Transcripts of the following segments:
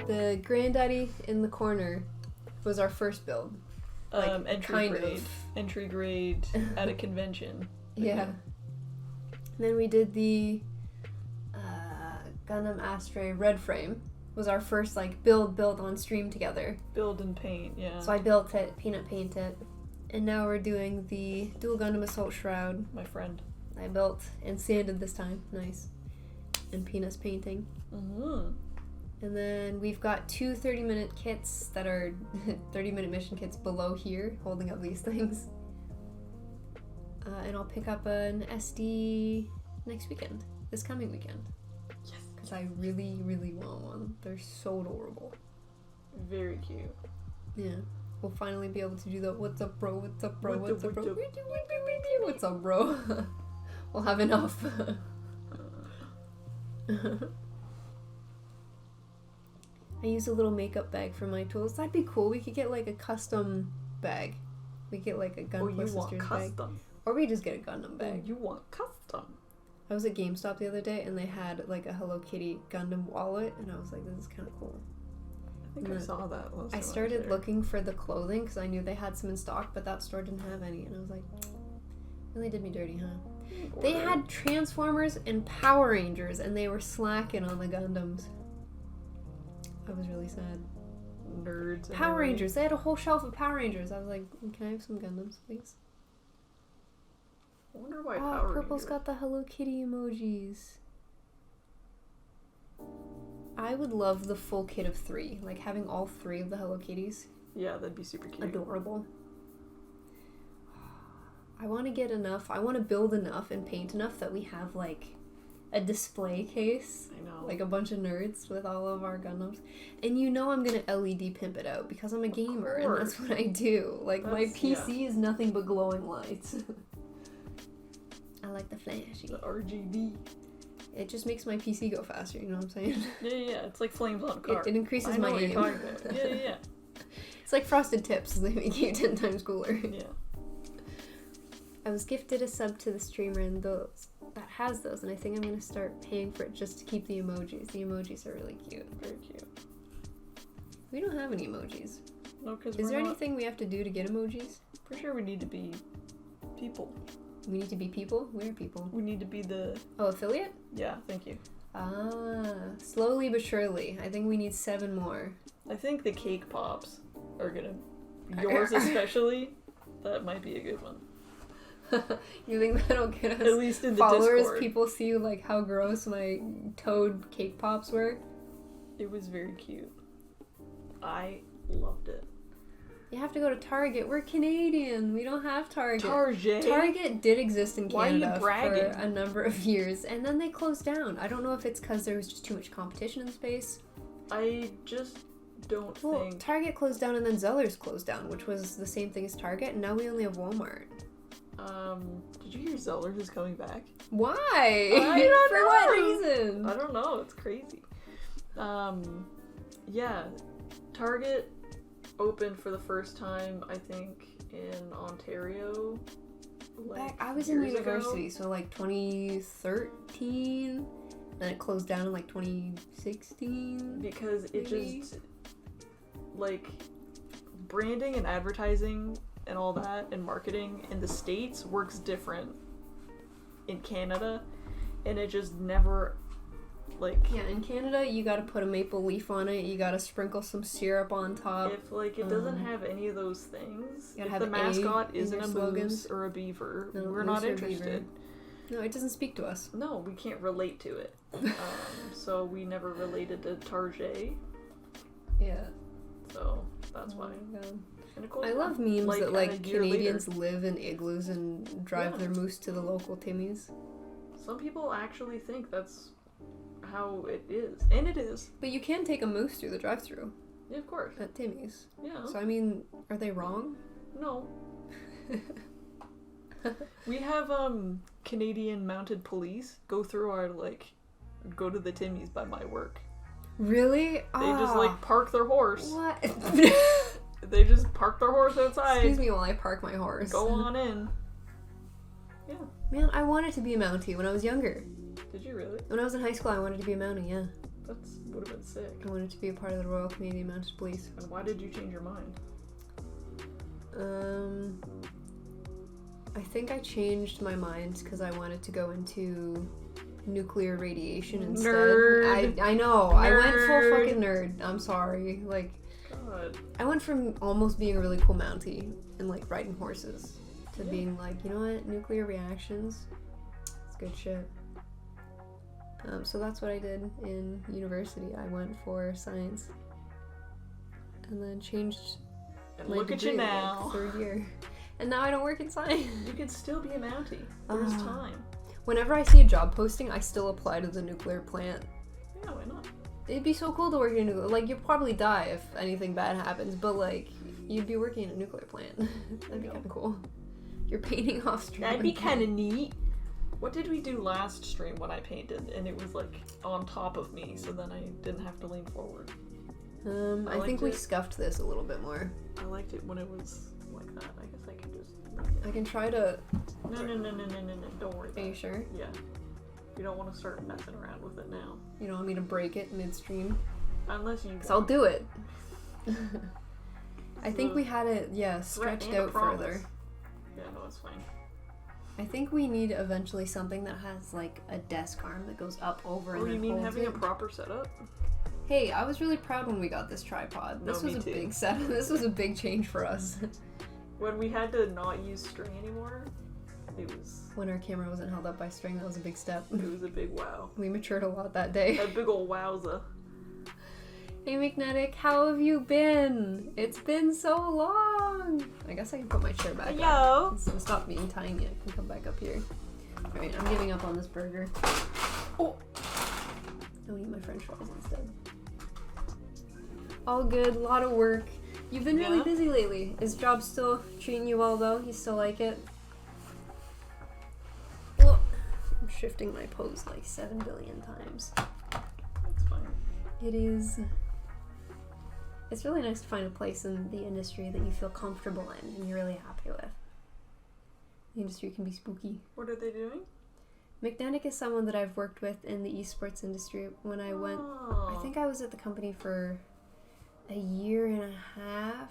The granddaddy in the corner was our first build. Like, entry grade at a convention. Yeah. And then we did the Gundam Astray red frame. Was our first like build on stream together. Build and paint, yeah. So I built it, Peanut painted it, and now we're doing the Duel Gundam Assault Shroud. My friend. I built and sanded this time, nice. And Peanut's painting. Mm-hmm. And then we've got 2 30-minute kits that are 30-minute mission kits below here, holding up these things. And I'll pick up an SD next weekend, this coming weekend. Yes. Because I really, really want one. They're so adorable. Very cute. Yeah. We'll finally be able to do the what's up, bro? What's up, bro? What's up, bro? What's up, bro? We'll have enough. I use a little makeup bag for my tools. That'd be cool. We could get like a custom bag. We get like a Gun Sisters bag. Or we just get a Gundam bag. Oh, you want custom? I was at GameStop the other day and they had like a Hello Kitty Gundam wallet and I was like, this is kind of cool. I think I saw that last time. I started looking for the clothing because I knew they had some in stock, but that store didn't have any. And I was like, really did me dirty, huh? They had Transformers and Power Rangers and they were slacking on the Gundams. I was really sad. Nerds. Power Rangers. They had a whole shelf of Power Rangers. I was like, can I have some Gundams, please? I wonder why Power Rangers. Purple's got the Hello Kitty emojis. I would love the full kit of 3. Like, having all 3 of the Hello Kitties. Yeah, that'd be super cute. Adorable. I want to get enough. I want to build enough and paint enough that we have, like, a display case. I know. Like a bunch of nerds with all of our Gundams. And you know I'm going to LED pimp it out because I'm a gamer and that's what I do. Like, my PC is nothing but glowing lights. I like the flashy. The RGB. It just makes my PC go faster, you know what I'm saying? Yeah. It's like flames on a car. It increases my aim. Yeah. It's like Frosted Tips. They make you 10 times cooler. Yeah. I was gifted a sub to the streamer and that has those, and I think I'm going to start paying for it just to keep the emojis. The emojis are really cute. Very cute. We don't have any emojis. No, because Is there anything we have to do to get emojis? For sure we need to be people. We need to be people? We're people. We need to be the... Oh, affiliate? Yeah, thank you. Slowly but surely. I think we need 7 more. I think the cake pops are gonna... Yours especially, that might be a good one. You think that'll get us at least in the followers? Discord. People see like how gross my toad cake pops were. It was very cute. I loved it. You have to go to Target. We're Canadian. We don't have Target. Target did exist in Canada for bragging? a number of years, and then they closed down. I don't know if it's because there was just too much competition in the space. I just don't think... Target closed down and then Zellers closed down, which was the same thing as Target, and now we only have Walmart. Did you hear Zellers is coming back? Why? I don't know. For what reason? I don't know. It's crazy. Yeah. Target opened for the first time, I think, in Ontario. I was in university, so like 2013. Then it closed down in like 2016. Because it just, like, branding and advertising and all that and marketing in the States works different in Canada, and it just never, like... Yeah, in Canada, you gotta put a maple leaf on it, you gotta sprinkle some syrup on top. If, like, it doesn't have any of those things, if have the mascot isn't a slogans. moose or a beaver, No, we're not interested. No, it doesn't speak to us. No, we can't relate to it. So we never related to Target. Yeah. So that's why. My God. I love memes that like Canadians live in igloos and drive their moose to the local Timmies. Some people actually think that's how it is, and it is. But you can take a moose through the drive-thru. Yeah, of course. At Timmy's. Yeah. So I mean, are they wrong? No. We have Canadian mounted police go through our go to the Timmy's by my work. Really? They just park their horse. What? They just park their horse outside. Excuse me while I park my horse. Go on in. Yeah. Man, I wanted to be a Mountie when I was younger. Did you really? When I was in high school, I wanted to be a Mountie, yeah. That would have been sick. I wanted to be a part of the Royal Canadian Mounted Police. And why did you change your mind? I think I changed my mind because I wanted to go into nuclear radiation instead. Nerd. I know. Nerd. I went full fucking nerd. I'm sorry. Like, God. I went from almost being a really cool Mountie and like riding horses to being like, you know what, nuclear reactions, it's good shit. So that's what I did in university. I went for science and then changed And my look degree, at you now. like, third year. And now I don't work in science. You could still be a Mountie. There's time. Whenever I see a job posting, I still apply to the nuclear plant. Yeah, why not? It'd be so cool to work in a nuclear... Like, you'd probably die if anything bad happens, but, like, you'd be working in a nuclear plant. That'd be kind of cool. You're painting off stream. That'd be kind of neat. What did we do last stream when I painted? And it was, like, on top of me, so then I didn't have to lean forward. I think we scuffed this a little bit more. I liked it when it was like that. I guess I can just... I can try to... No, don't worry about it. Are you sure? Yeah. You don't want to start messing around with it now. You don't want me to break it midstream? Unless you... Because I'll do it. I think we had it, stretched and a out promise. further. Yeah, no, it's fine. I think we need eventually something that has, like, a desk arm that goes up over and Oh, you then mean holds having it. a proper setup? Hey, I was really proud when we got this tripod. This was me a too. big set. This was a big change for us. When we had to not use string anymore, it was When our camera wasn't held up by string, that was a big step. a big wow. We matured a lot that day. A big ol' wowza. Hey Magnetic, how have you been? It's been so long! I guess I can put my chair back up. Yo! Stop being tiny, I can come back up here. Alright, I'm giving up on this burger. Oh! I'll eat my french fries instead. All good, a lot of work. You've been really busy lately. Is job still treating you well though? You still like it? Well, I'm shifting my pose like 7 billion times. That's fine. It is... It's really nice to find a place in the industry that you feel comfortable in and you're really happy with. The industry can be spooky. What are they doing? Magnetic is someone that I've worked with in the esports industry. When I went, I think I was at the company for a year and a half,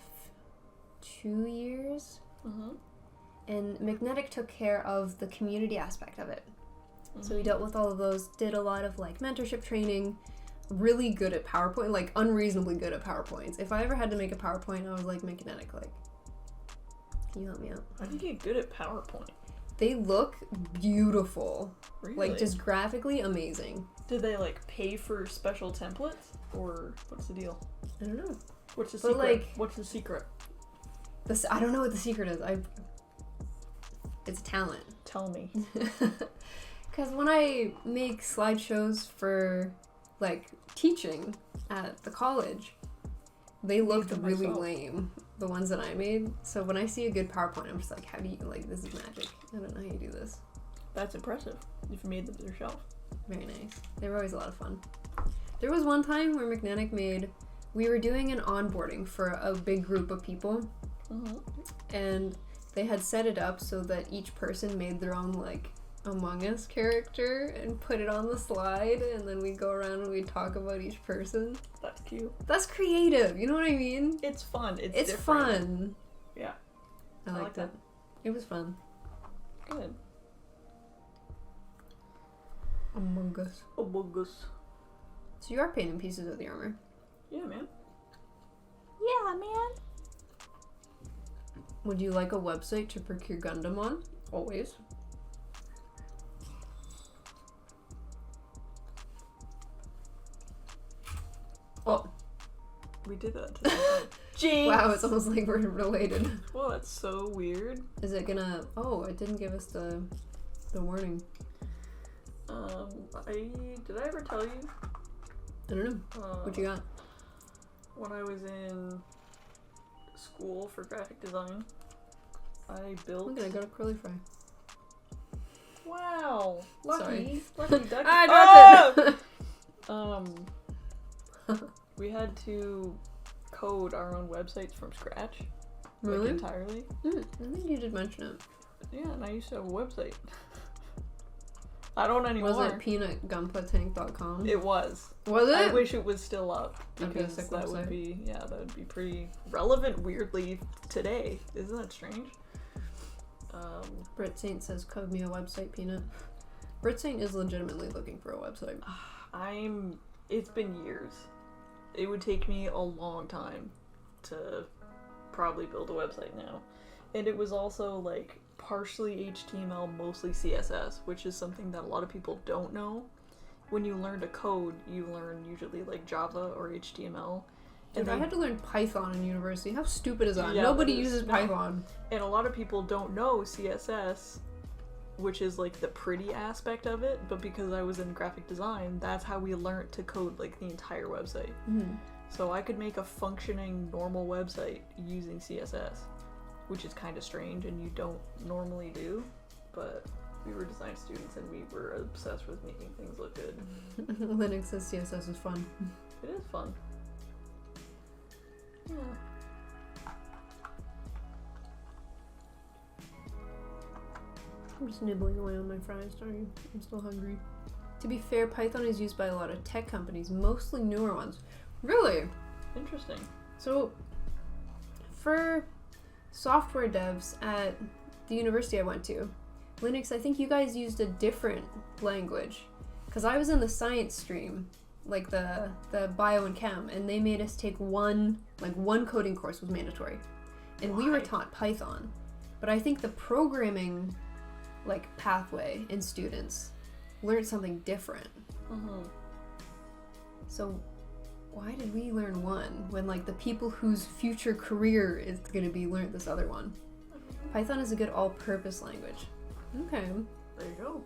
2 years. And Magnetic took care of the community aspect of it. So we dealt with all of those, did a lot of like mentorship training, really good at PowerPoint, like unreasonably good at PowerPoints. If I ever had to make a PowerPoint, I was like, Magnetic, like, can you help me out? How do you get good at PowerPoint? They look beautiful. Really? Like, just graphically amazing. Did they like pay for special templates? Or what's the deal? I don't know. What's the But, secret? like- What's the secret? I don't know what the secret is. It's talent. Tell me. Because when I make slideshows for, like, teaching at the college, they looked them really myself. lame, the ones that I made. So when I see a good PowerPoint, I'm just like, how do you, like, this is magic. I don't know how you do this. That's impressive. If you made them yourself. Very nice. They were always a lot of fun. There was one time where Magnetic we were doing an onboarding for a big group of people, and they had set it up so that each person made their own, like, Among Us character and put it on the slide, and then we'd go around and we'd talk about each person. That's cute. That's creative, you know what I mean? It's fun. It's different. fun. Yeah. I liked like it. It was fun. Good. Among Us. Among Us. So you are painting pieces of the armor. Yeah, man. Yeah, man. Would you like a website to procure Gundam on? Always. Oh. We did that today. Jinx! Wow, it's almost like we're related. Well, that's so weird. Is it gonna... Oh, it didn't give us the warning. Did I ever tell you? I don't know. What you got? When I was in school for graphic design, I built... Look, I got a curly fry. Wow! Lucky. Sorry. Lucky ducky. I dropped it! We had to code our own websites from scratch. Really? Like, entirely. I think you did mention it. Yeah, and I used to have a website. I don't anymore. Was it peanutgumpatank.com? It was. Was it? I wish it was still up That'd be a because sick that would website. be that would be pretty relevant. Weirdly today, isn't that strange? Brit Saint says, "Code me a website, Peanut." Brit Saint is legitimately looking for a website. It's been years. It would take me a long time to probably build a website now, and it was also like partially HTML, mostly CSS, which is something that a lot of people don't know. When you learn to code, you learn usually like Java or HTML. Dude, I had to learn Python in university. How stupid is that? Yeah, Nobody that is- uses no. Python. And a lot of people don't know CSS, which is like the pretty aspect of it, but because I was in graphic design, that's how we learned to code like the entire website. Mm-hmm. So I could make a functioning normal website using CSS, which is kind of strange and you don't normally do, but we were design students and we were obsessed with making things look good. Linux says CSS is fun. It is fun. Yeah. I'm just nibbling away on my fries, sorry. I'm still hungry. To be fair, Python is used by a lot of tech companies, mostly newer ones. Really? Interesting. So, for software devs at the university I went to, Linux, I think you guys used a different language. Because I was in the science stream, like the bio and chem, and they made us take one coding course was mandatory. And we were Why? taught Python. But I think the programming pathway in students learned something different. Mm-hmm. So why did we learn one when the people whose future career is going to be learned this other one? Python is a good all-purpose language. Okay. There you go.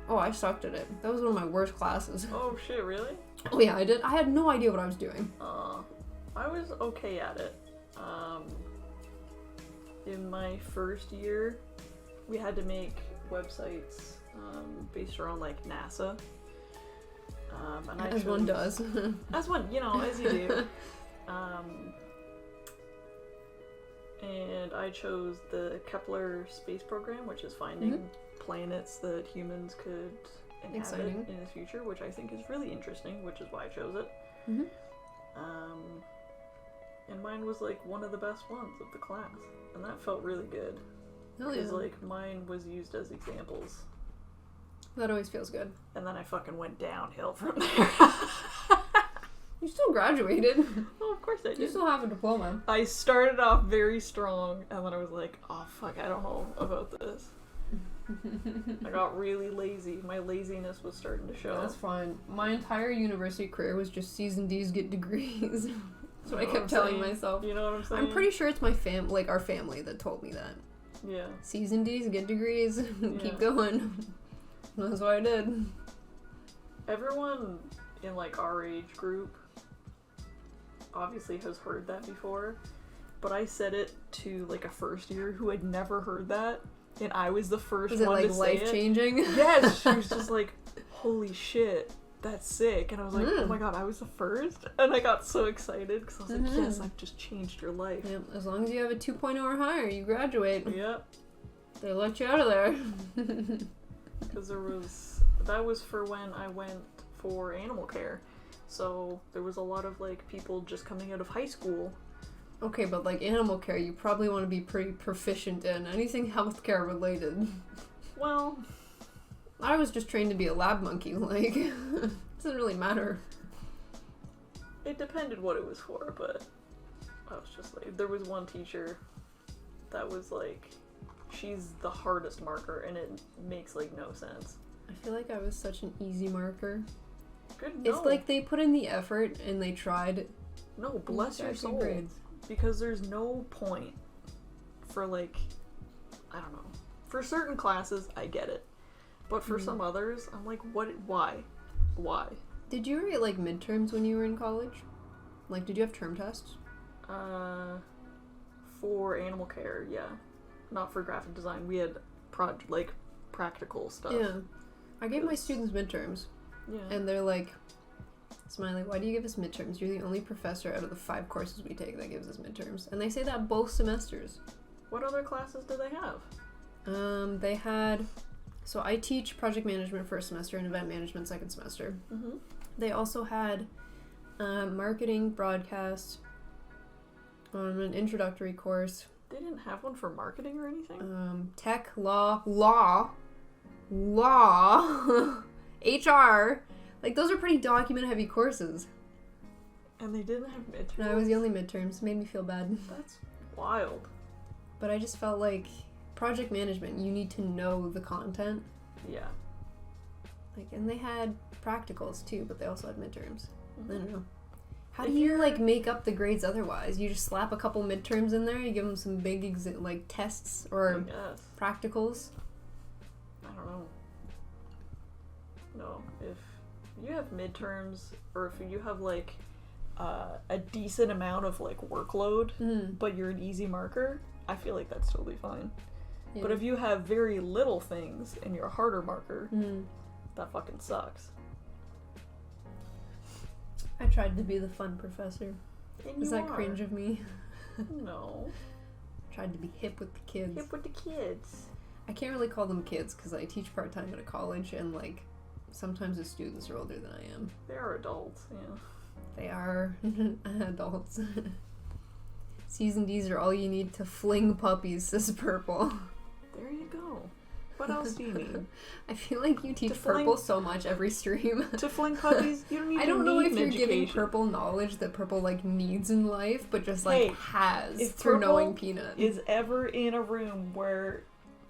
Oh, I sucked at it. That was one of my worst classes. Oh shit, really? Oh yeah, I did. I had no idea what I was doing. I was okay at it. In my first year, we had to make websites based around NASA. And As one does. As one, as you do. And I chose the Kepler space program, which is finding planets that humans could inhabit Exciting. in the future, which I think is really interesting, which is why I chose it. Mhm. And mine was one of the best ones of the class, and that felt really good. Hell yeah. Because mine was used as examples, That always feels good. and then I fucking went downhill from there. You still graduated. Oh, of course I You did. still have a diploma. I started off very strong, and then I was like, oh fuck, I don't know about this. I got really lazy. My laziness was starting to show. That's fine. My entire university career was just C's and D's get degrees. That's what I You know kept what I'm telling saying? myself. You know what I'm saying? I'm pretty sure it's my our family that told me that. Yeah. C's and D's, get degrees, Yeah. keep going. That's what I did. Everyone in our age group obviously has heard that before, but I said it to a first year who had never heard that, and I was the first Was it one to say life it. changing? Yes, she was just like, holy shit, that's sick. And I was like, oh my god, I was the first? And I got so excited because I was like, yes, I've just changed your life. Yep, as long as you have a 2.0 or higher, you graduate. Yep. They let you out of there. Because that was for when I went for animal care. So there was a lot of people just coming out of high school. Okay, but animal care, you probably want to be pretty proficient in anything healthcare related. Well, I was just trained to be a lab monkey, it doesn't really matter. it depended what it was for, but I was just there was one teacher that was she's the hardest marker, and it makes no sense. I feel like I was such an easy marker. Good, no. It's they put in the effort and they tried. No, bless your soul. Grades. Because there's no point for I don't know. For certain classes, I get it. But for some others, I'm like, what? Why? Did you write midterms when you were in college? Did you have term tests? For animal care, yeah. Not for graphic design. We had practical stuff. Yeah. I gave my students midterms. Yeah. And they're like, Smiley, why do you give us midterms? You're the only professor out of the 5 courses we take that gives us midterms. And they say that both semesters. What other classes do they have? They had So I teach project management first semester and event management second semester. Mm-hmm. They also had marketing, broadcast, an introductory course. They didn't have one for marketing or anything? Tech, law, HR. Like, those are pretty document-heavy courses. And they didn't have midterms? No, it was the only midterms. Made me feel bad. That's wild. But I just felt like project management, you need to know the content. Yeah. Like, and they had practicals too, but they also had midterms. Mm-hmm. I don't know. How do you like make up the grades otherwise? You just slap a couple midterms in there, you give them some big like tests or practicals? I don't know. No, if you have midterms or if you have like a decent amount of like workload, but you're an easy marker, I feel like that's totally fine. Yeah. But if you have very little things and you're a harder marker, that fucking sucks. I tried to be the fun professor. And Is that cringe of me? No. Tried to be hip with the kids. Hip with the kids. I can't really call them kids because I teach part-time at a college and like sometimes the students are older than I am. They are adults, yeah. They are adults. C's and D's are all you need to fling puppies, says Purple. There you go. What else do you need? I feel like you teach Purple so much every stream. To fling puppies, you don't need I don't know if you're education. giving Purple knowledge that Purple like needs in life, but just like has if through Purple knowing Peanut. Is ever in a room where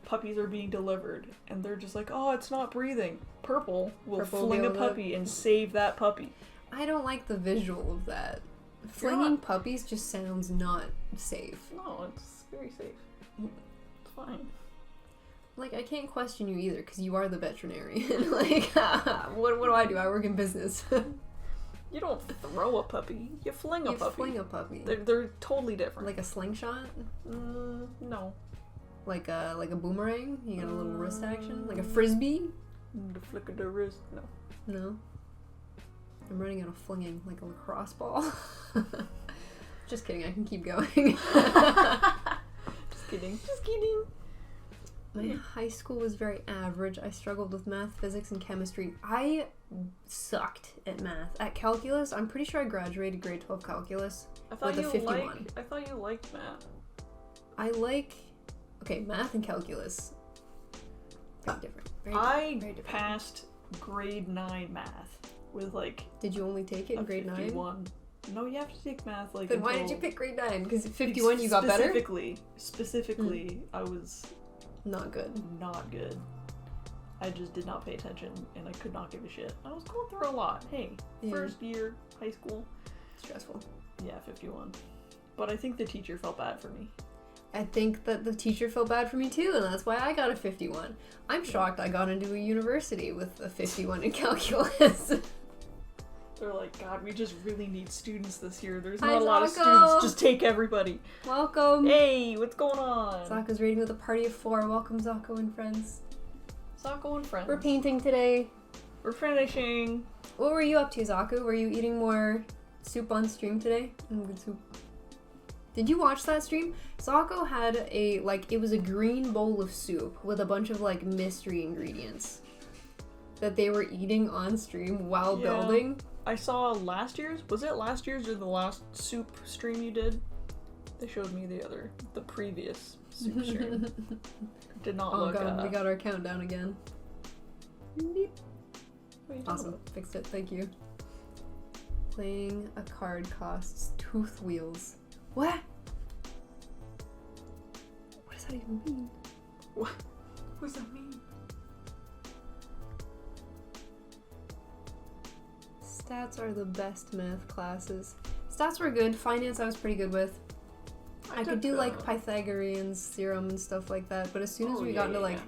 puppies are being delivered and they're just like, oh, it's not breathing. Purple will fling a puppy and save that puppy. I don't like the visual of that. Flinging puppies just sounds not safe. No, it's very safe. It's fine. Like, I can't question you either, because you are the veterinarian. Like, what do I do? I work in business. You don't throw a puppy. You fling a puppy. You fling a puppy. They're totally different. Like a slingshot? No. Like a boomerang? You got a little wrist action? Like a frisbee? The flick of the wrist? No. No. I'm running out of flinging, like a lacrosse ball. Just kidding, I can keep going. Just kidding. Just kidding. My high school was very average. I struggled with math, physics, and chemistry. I sucked at math. At calculus, I'm pretty sure I graduated grade 12 calculus with a 51. I thought you liked math. Okay, math and calculus. Very different. Very different. Passed grade 9 math with like... Did you only take it in grade 9? No, you have to take math like... Then why did you pick grade 9? Because at 51 you got better? Specifically, I was... Not good. Not good. I just did not pay attention and I could not give a shit. I was going through a lot. Hey, first year, high school. Stressful. Yeah, 51. But I think the teacher felt bad for me. I think that the teacher felt bad for me too, and that's why I got a 51. I'm shocked I got into a university with a 51 in calculus. They're like, God, we just really need students this year. There's not a lot of students. Just take everybody. Welcome. Hey, what's going on? Zocco's reading with a party of 4. Welcome, Zocco and friends. Zocco and friends. We're painting today. We're finishing. What were you up to, Zocco? Were you eating more soup on stream today? Good soup. Did you watch that stream? Zocco had it was a green bowl of soup with a bunch of, mystery ingredients that they were eating on stream while building. I saw last year's. Was it last year's or the last soup stream you did? They showed me the previous soup stream. Did not look Oh god, we got our countdown again. Beep. Awesome. About? Fixed it. Thank you. Playing a card costs tooth wheels. What? What does that even mean? What does that mean? Stats are the best math classes. Stats were good. Finance I was pretty good with. I could do Pythagorean's theorem and stuff like that, but as soon as we got into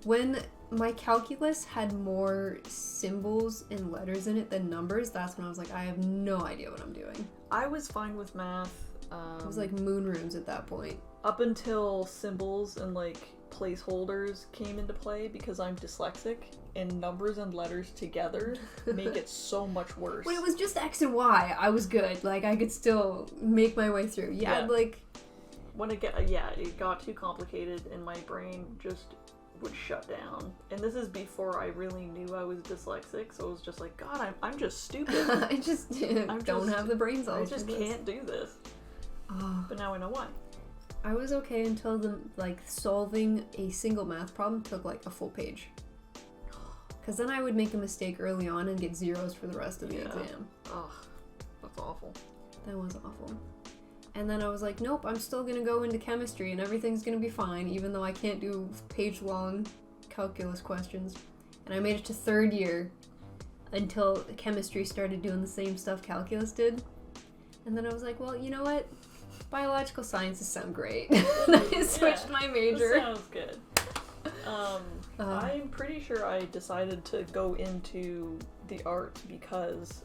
when my calculus had more symbols and letters in it than numbers, that's when I was like, I have no idea what I'm doing. I was fine with math. It was like moon rooms at that point. Up until symbols and placeholders came into play because I'm dyslexic and numbers and letters together make it so much worse. When it was just X and Y, I was good. I could still make my way through. When it got too complicated and my brain just would shut down. And this is before I really knew I was dyslexic, so it was just like, God, I'm just stupid. I just don't have the brain I cells. just can't do this. Oh. But now I know why. I was okay until solving a single math problem took like a full page. Because then I would make a mistake early on and get zeros for the rest of the exam. Ugh, that's awful. That was awful. And then I was like, nope, I'm still gonna go into chemistry and everything's gonna be fine, even though I can't do page-long calculus questions. And I made it to third year until chemistry started doing the same stuff calculus did. And then I was like, well, you know what? Biological sciences sound great. And I switched my major. That sounds good. I'm pretty sure I decided to go into the arts because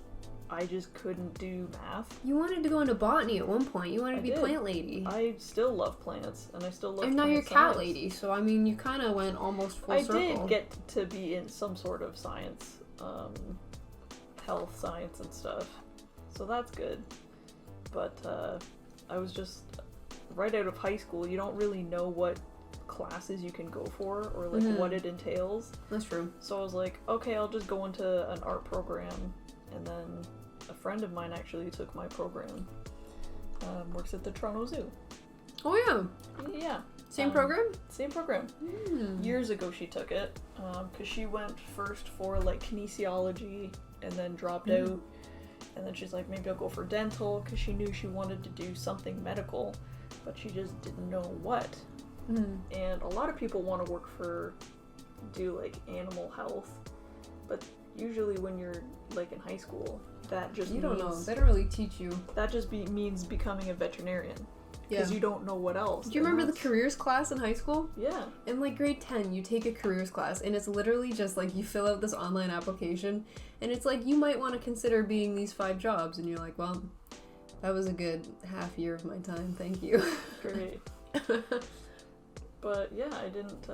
I just couldn't do math. You wanted to go into botany at one point. You wanted to be plant lady. I still love plants, and I still love And now plant you're cat science. lady, so I mean, you kind of went almost full circle. I did get to be in some sort of science, health science and stuff, so that's good. But I was just right out of high school. You don't really know what classes you can go for or like what it entails. That's true. So I was like, okay, I'll just go into an art program, and then a friend of mine actually took my program. Works at the Toronto Zoo. Oh yeah. Yeah. Same program? Same program. Years ago she took it, because she went first for like kinesiology and then dropped out. And then she's like, maybe I'll go for dental, because she knew she wanted to do something medical, but she just didn't know what. And a lot of people want to do like animal health, but usually when you're like in high school, that just don't know. They don't really teach you. That just means becoming a veterinarian. Yeah. Because you don't know what else. Do you remember the careers class in high school? Yeah. In like grade 10, you take a careers class, and it's literally just like you fill out this online application, and it's like, you might want to consider being these 5 jobs, and you're like, well, that was a good half year of my time, thank you. Great. But yeah, I didn't,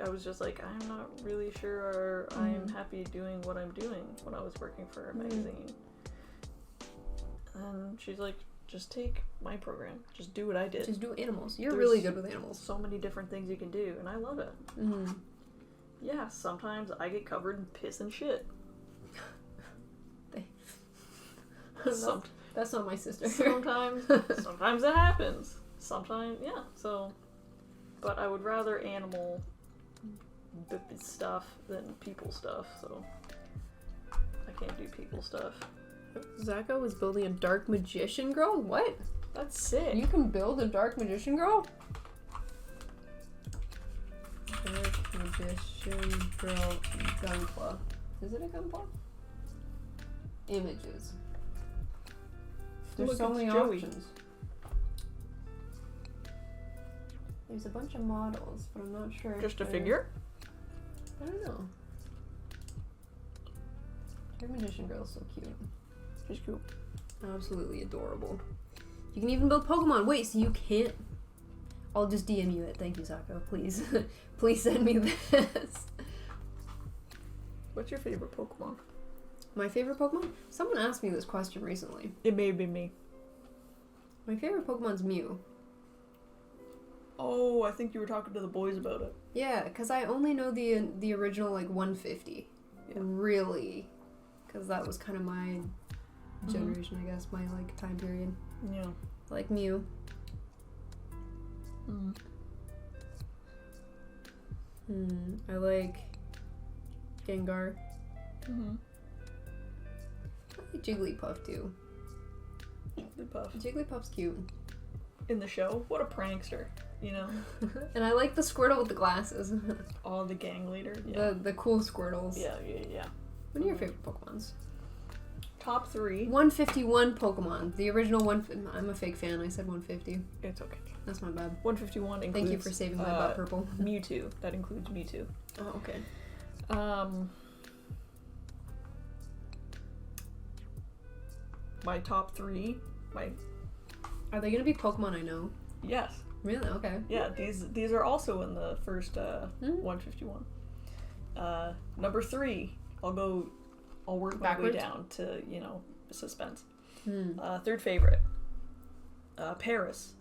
I was just like, I'm not really sure I'm happy doing what I'm doing when I was working for a magazine. And she's like, just take my program. Just do what I did. Just do animals. You're really good with animals. So many different things you can do, and I love it. Yeah, sometimes I get covered in piss and shit. That's not my sister. Sometimes it happens. Sometimes, yeah, so... But I would rather animal stuff than people stuff, so... I can't do people stuff. Zacho was building a dark magician girl? What? That's sick. You can build a dark magician girl? Dark magician girl gunpla. Is it a gunpla? Images. There's Look, so it's many Joey. options. There's a bunch of models, but I'm not sure. Just a if figure? I don't know. Dark magician girl is so cute. She's cool. Absolutely adorable. You can even build Pokemon. Wait, so you can't... I'll just DM you it. Thank you, Zacho. Please. Please send me this. What's your favorite Pokemon? My favorite Pokemon? Someone asked me this question recently. It may have been me. My favorite Pokemon's Mew. Oh, I think you were talking to the boys about it. Yeah, because I only know the original, like, 150. Yeah. Really. Because that was kind of my generation, I guess. My, like, time period. Yeah. I like Mew. I like Gengar. I like Jigglypuff, too. Jigglypuff. Jigglypuff's cute. In the show, what a prankster, you know? And I like the Squirtle with the glasses. Oh, the gang leader. Yeah. The cool Squirtles. Yeah. What are your favorite Pokemons? Top 3. 151 Pokemon. The original one. I'm a fake fan. I said 150. It's okay. That's my bad. 151 includes... Thank you for saving my butt purple. Mewtwo. That includes Mewtwo. Oh, okay. My top 3. Are they gonna be Pokemon I know? Yes. Really? Okay. Yeah, these are also in the first 151. Number 3, I'll work my way Backwards? down to, suspense. Third favorite, Paris,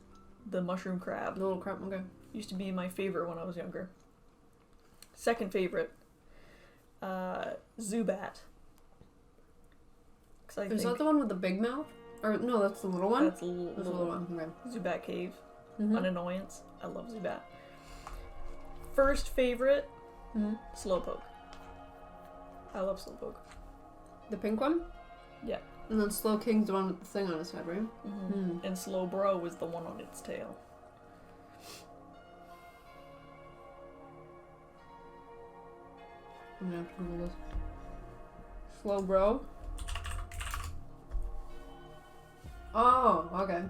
the mushroom crab. The little crap. Okay. Used to be my favorite when I was younger. Second favorite, Zubat. Is that the one with the big mouth? Or no, that's the little one? That's the little one. Okay. Zubat Cave. Mm-hmm. An annoyance. I love Zubat. First favorite, Slowpoke. I love Slowpoke. The pink one? Yeah. And then Slow King's the one with the thing on his head, right? Mm-hmm. And Slowbro is the one on its tail. I'm gonna have to Google this. Slowbro. Oh, okay.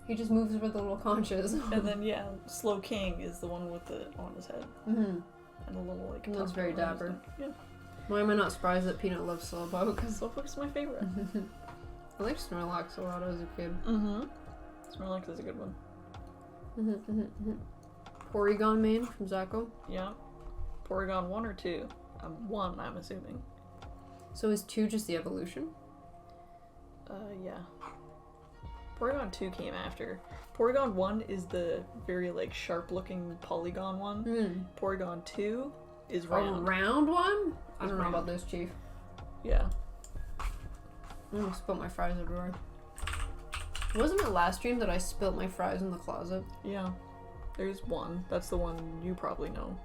He just moves with the little conches. And then, yeah, Slow King is the one with the on his head. Mm-hmm. And a little, like... He looks very dapper. Yeah. Why am I not surprised that Peanut loves Slowpoke? Slowpoke's my favorite. I liked Snorlax a lot as a kid. Mm-hmm. Snorlax is a good one. Porygon main from Zacho. Yeah. Porygon 1 or 2? 1, I'm assuming. So is 2 just the evolution? Yeah. Porygon 2 came after. Porygon 1 is the very, like, sharp-looking polygon one. Porygon 2 is round. A round one? I don't know about this, Chief. Yeah. I'm gonna spill my fries everywhere. Wasn't it last stream that I spilt my fries in the closet? Yeah. There's 1. That's the one you probably know.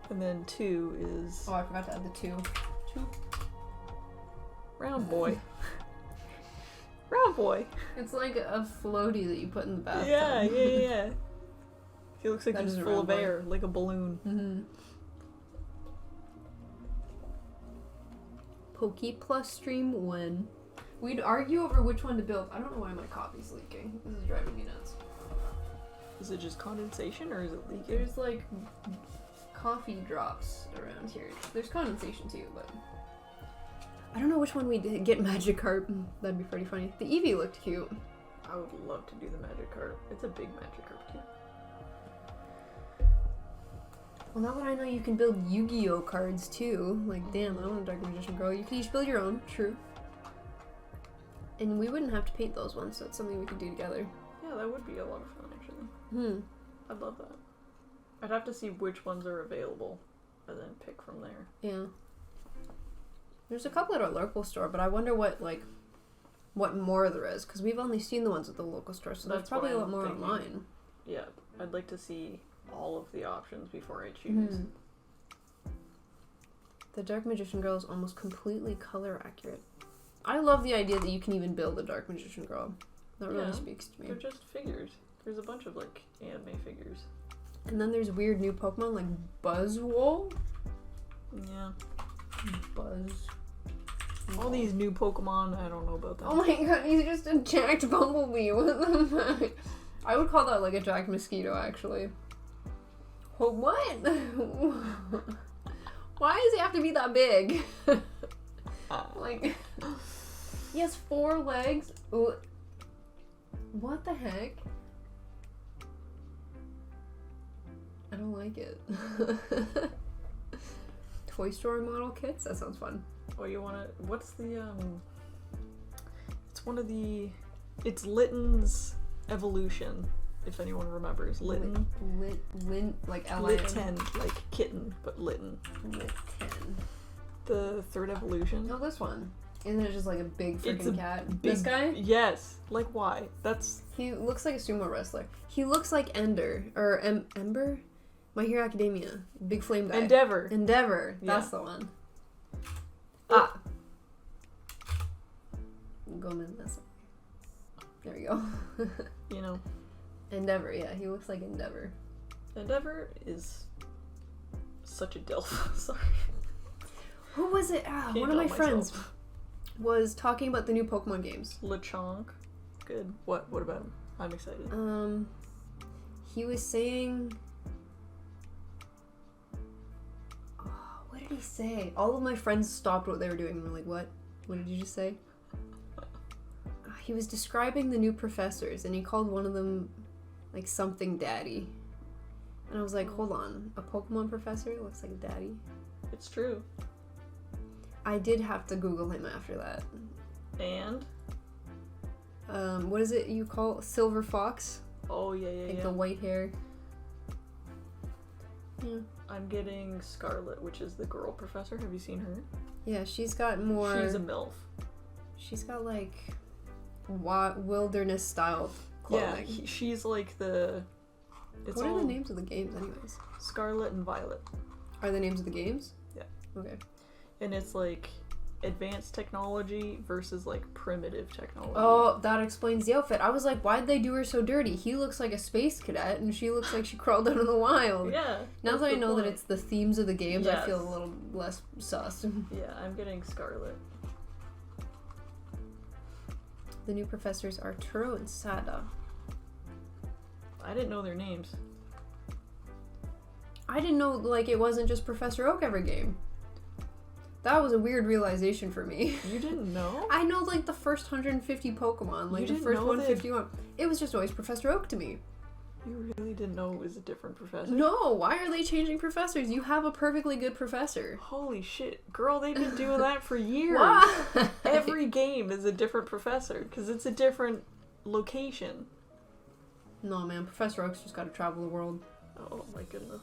And then 2 is... Oh, I forgot to add the 2. Round boy. Round boy. It's like a floaty that you put in the bathtub. Yeah. He looks like That he's is a full round of boy. air, like a balloon. Mm-hmm. Poke Plus stream when? We'd argue over which one to build. I don't know why my coffee's leaking. This is driving me nuts. Is it just condensation or is it leaking? There's like coffee drops around here. There's condensation too, but I don't know which one we'd get Magikarp. That'd be pretty funny. The Eevee looked cute. I would love to do the Magikarp. It's a big Magikarp too. Well, now that I know you can build Yu-Gi-Oh cards too, like damn, I want a Dark Magician Girl. You can each build your own, true. And we wouldn't have to paint those ones, so it's something we could do together. Yeah, that would be a lot of fun actually. I'd love that. I'd have to see which ones are available and then pick from there. Yeah. There's a couple at our local store, but I wonder what more there is, because we've only seen the ones at the local store, so there's probably a lot more online. Yeah, I'd like to see all of the options before I choose. The Dark Magician Girl is almost completely color accurate. I love the idea that you can even build a Dark Magician Girl. That really speaks to me. They're just figures. There's a bunch of like anime figures. And then there's weird new Pokemon like Buzzwole. Yeah. Buzz. All these new Pokemon, I don't know about that. Oh my god, he's just a jacked bumblebee. What the fuck? I would call that like a jacked mosquito, actually. What? Why does he have to be that big? Like, he has 4 legs. Ooh. What the heck? I don't like it. Toy Story model kits? That sounds fun. Oh, you wanna... What's the, It's one of the... It's Litten's Evolution, if anyone remembers. Litten. Like L-I-N. Litten, like kitten, but Litten. Litten. The third evolution. No, this one. Isn't it just like a big freaking cat? Big, this guy? Yes. Like, why? That's... He looks like a sumo wrestler. He looks like Ender. Or Ember? My Hero Academia. Big flame guy. Endeavor. That's the one. Ah. Go in this. There we go. You know. Endeavor, yeah. He looks like Endeavor. Endeavor is such a dilf. Sorry. Who was it? One of my friends was talking about the new Pokemon games. Lechonk. Good. What about him? I'm excited. He was saying... what did he say? All of my friends stopped what they were doing and were like, what? What did you just say? He was describing the new professors and he called one of them like something daddy. And I was like, hold on. A Pokemon professor looks like a daddy? It's true. I did have to Google him after that. And? What is it you call Silver Fox? Oh, yeah. Like the white hair. Yeah. I'm getting Scarlet, which is the girl professor. Have you seen her? Yeah, she's got more... She's a MILF. She's got, like, wilderness-style clothing. Yeah, she's like the... What are the names of the games, anyways? Scarlet and Violet. Are the names of the games? Yeah. Okay. And it's, like, advanced technology versus, like, primitive technology. Oh, that explains the outfit. I was like, why'd they do her so dirty? He looks like a space cadet, and she looks like she crawled out of the wild. Yeah. Now that I know that it's the themes of the games, Yes. I feel a little less sus. Yeah, I'm getting Scarlet. The new professors are Turo and Sada. I didn't know their names. I didn't know, like, it wasn't just Professor Oak every game. That was a weird realization for me. You didn't know? I know, like, the first 150 Pokemon, like, You the didn't first know 151. It was just always Professor Oak to me. You really didn't know it was a different professor? No, why are they changing professors? You have a perfectly good professor. Holy shit. Girl, they've been doing that for years. Why? Every game is a different professor, because it's a different location. No, man, Professor Oak's just gotta travel the world. Oh my goodness.